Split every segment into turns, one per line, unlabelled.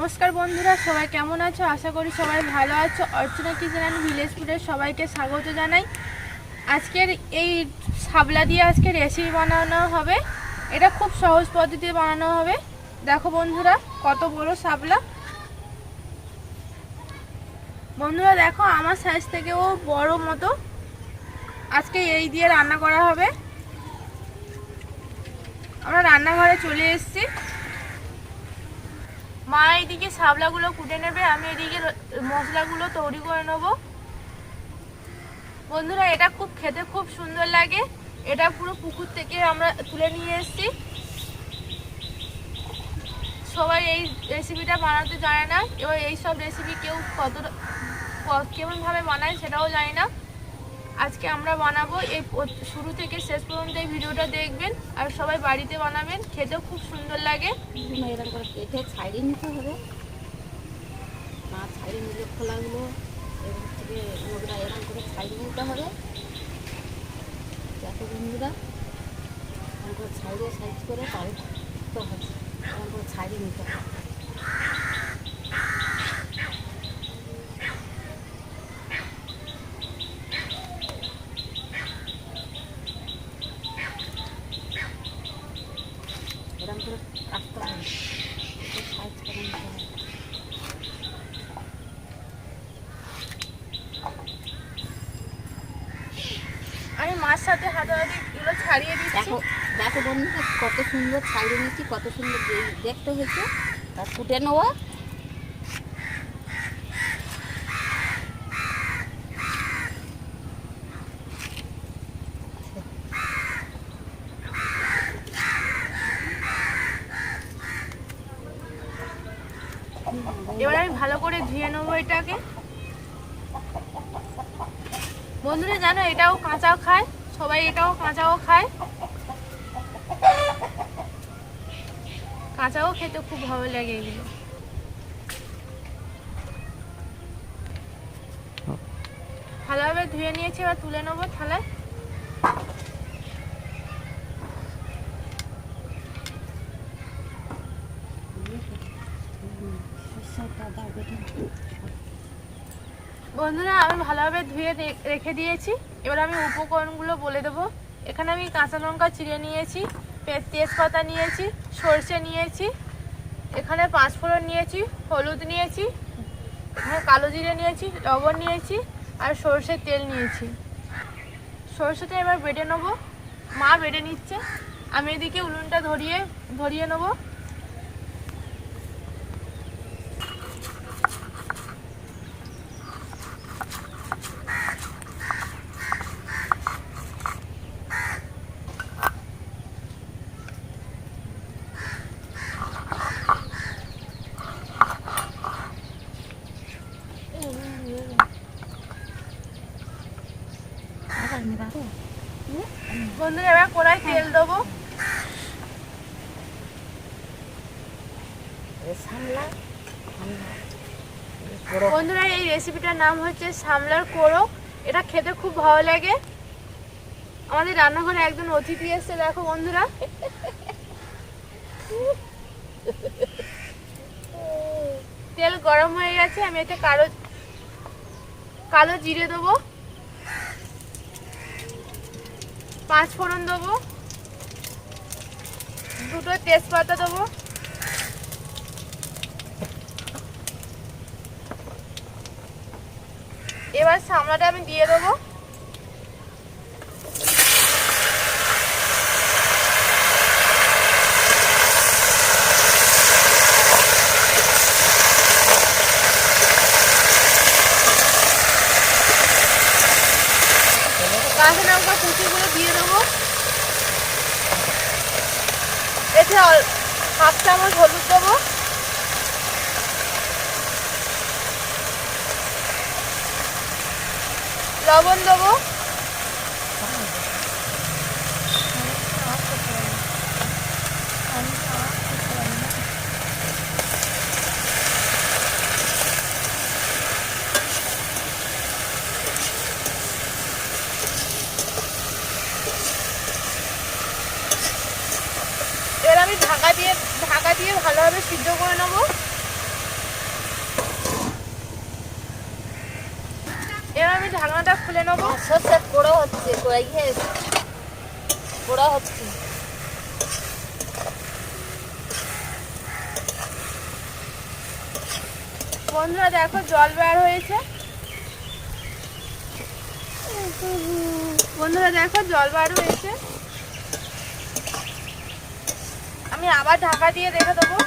নমস্কার বন্ধুরা, সবাই কেমন আছো? আশা করি সবাই ভালো আছো। অর্চনা কিচেন অ্যান্ড ভিলেজ ফুডের সবাইকে স্বাগত জানাই। আজকের এই শাপলা দিয়ে আজকে রেসিপি বানানো হবে। এটা খুব সহজ পদ্ধতিতে বানানো হবে। দেখো বন্ধুরা, কত বড় শাপলা। বন্ধুরা দেখো, আমার সাইজ থেকেও বড় মতো। আজকে এই দিয়ে রান্না করা হবে। আমরা রান্নাঘরে চলে এসেছি। মা এইদিকে শাপলাগুলো কুটে নেবে, আমি এদিকে মশলাগুলো তৈরি করে নেব। বন্ধুরা, এটা খুব খেতে খুব সুন্দর লাগে। এটা পুরো পুকুর থেকে আমরা তুলে নিয়ে এসেছি। সবাই এই রেসিপিটা বানাতে জানে না, এবার এইসব রেসিপি কেউ কেমনভাবে বানায় সেটাও জানি না। আজকে আমরা বানাবো। এই শুরু থেকে শেষ পর্যন্ত এই ভিডিওটা দেখবেন আর সবাই বাড়িতে বানাবেন, খেতেও খুব সুন্দর লাগে।
এরকম করে কেটে ছাড়িয়ে নিতে হবে। ছাড়িয়ে নিলে খোলাগুলো এরকম থেকে নোংরা এরকম করে ছাড়িয়ে নিতে হবে। দেখো বন্ধুরা, এরকম করে ছাড়িয়ে সাইজ করে কাটতে হবে। এরকম করে ছাড়িয়ে নিতে হবে। এরকম করে কাটতে হবে, সাইজ করে নিতে হবে।
আমি মার সাথে হাতাহাতি এগুলো ছাড়িয়ে দিচ্ছি।
দেখো দেখো বন্ধুরা, কত সুন্দর ছাড়িয়ে নিচ্ছি, কত সুন্দর দেখতে হয়েছে। তা ফুটে নেওয়া।
এবার আমি ভালো করে ধুয়ে নেবো এটাকে। বন্ধুরা জানো, এটাও কাঁচাও খায়, সবাই এটাও কাঁচাও খায়। কাঁচাও খেতে খুব ভালো লাগে এগুলো। ভালোভাবে ধুয়ে নিয়েছি, এবার তুলে নেবো থালায়। বন্ধুরা, আমি ভালোভাবে ধুয়ে রেখে দিয়েছি। এবার আমি উপকরণগুলো বলে দেবো। এখানে আমি কাঁচা লঙ্কা চিড়ে নিয়েছি, তেজপাতা নিয়েছি, সরষে নিয়েছি, এখানে পাঁচফোড়ন নিয়েছি, হলুদ নিয়েছি, এখানে কালো জিরে নিয়েছি, লবণ নিয়েছি আর সরষের তেল নিয়েছি। সরষেটা এবার বেটে নেবো। মা বেটে নিচ্ছে, আমি এদিকে উনুনটা ধরিয়ে নেবো। বন্ধুরা, এবার কড়াই তেল দেবো। বন্ধুরা, এই রেসিপিটার নাম হচ্ছে সামলার কোড়ো। এটা খেতে খুব ভালো লাগে। আমাদের রান্নাঘরে একজন অতিথি এসেছে। দেখো বন্ধুরা, তেল গরম হয়ে গেছে। আমি এতে কালো জিরে দেবো, পাঁচফোড়ন দেবো, দুটো তেজপাতা দেবো, এবার সামলাটা আমি দিয়ে দেবো। কাঁচা লঙ্কা কুচিগুলো দিয়ে দেবো। এতে হাফ চামচ হলুদ দেবো, লবণ দেবো, আমি ঢাকা দিয়ে ভালোভাবে সিদ্ধ করে নেব। ঢাকনাটা খুলে নেবো।
সরষে পোড়া হচ্ছে, পোড়া হচ্ছে।
বন্ধুরা দেখো জল বের হয়েছে। বন্ধুরা দেখো জল বার হয়েছে। আমি আবার ঢাকা দিয়ে রেখে দেবো।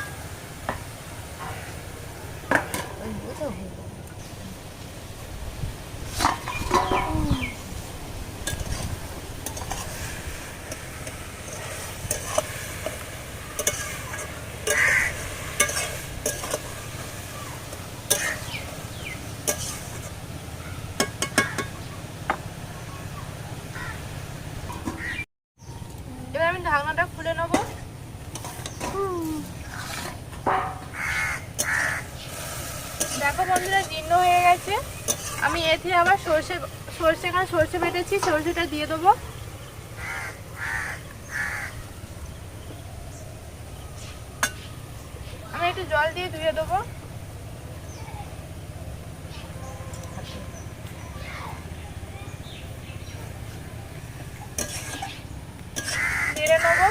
এবার আমি ঢাকনাটা খুলে নেবো। দেখো বন্ধুরা জীর্ণ হয়ে গেছে। আমি এতে আবার সর্ষে বেটেছি, সর্ষেটা দিয়ে দেবো। আমি একটু জল দিয়ে ধুয়ে দেবো। নেড়ে নেবো।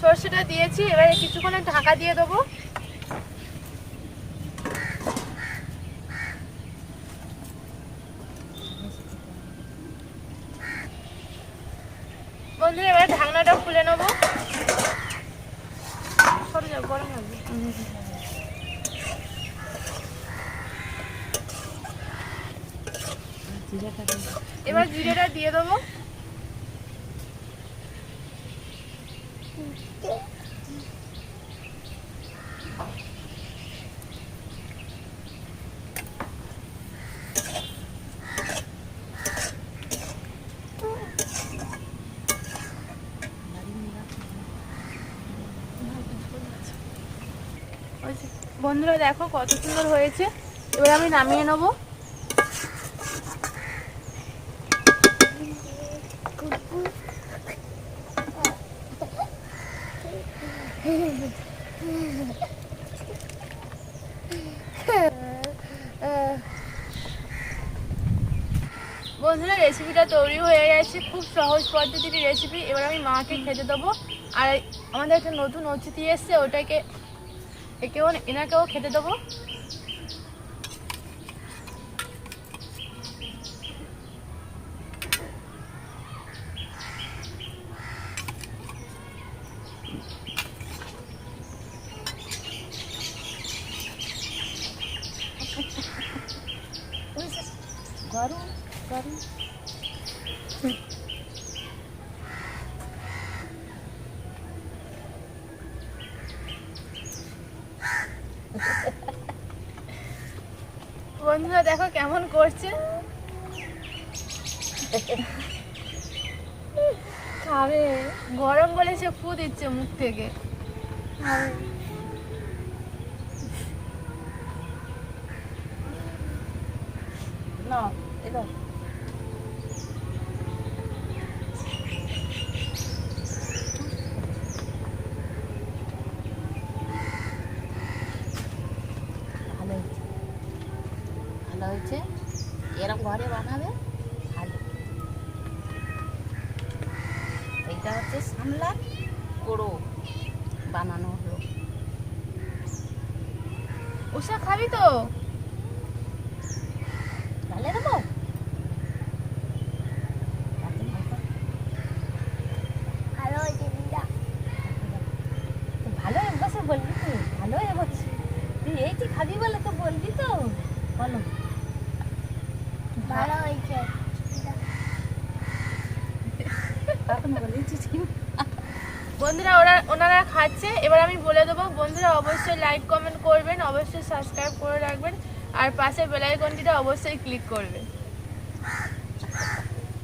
সর্ষেটা দিয়েছি, এবারে কিছুক্ষণে ঢাকা দিয়ে দেবো। বন্ধুরা এবার ঢাকনাটা খুলে নেবো। সরে যাও, গরম লাগবে। এবার জিরেটা দিয়ে দেবো। বন্ধুরা দেখো কত সুন্দর হয়েছে। এবার আমি নামিয়ে নেবো। বন্ধুরা রেসিপিটা তৈরি হয়ে গেছে, খুব সহজ পদ্ধতির রেসিপি। এবার আমি মাকে খেতে দেবো। আর আমাদের একটা নতুন অতিথি এসছে, এনাকেও খেতে দেবো।
গরম গরম।
বন্ধুরা দেখো কেমন করছে। খাবে, গরম বলে সে ফু দিচ্ছে মুখ থেকে।
না এটা ভালো হয়েছে। এরকম ঘরে বানাবে ভালো। এইটা হচ্ছে সামলার কোড়ো বানানো হলো।
উষা খাবি তো?
ঢালে দেবো। ভালো হয়েছে দিদা, ভালো বসে বলবি তো, ভালো বলছি। তুই এইটি খাবি বলে তো বলবি তো, বলো ভালো হয়েছে।
বন্ধুরা ওনারা খাচ্ছে, এবার আমি বলে দেবো। বন্ধুরা অবশ্যই লাইক কমেন্ট করবেন, অবশ্যই সাবস্ক্রাইব করে রাখবেন, আর পাশে বেল আইকনটিটা অবশ্যই ক্লিক করবেন।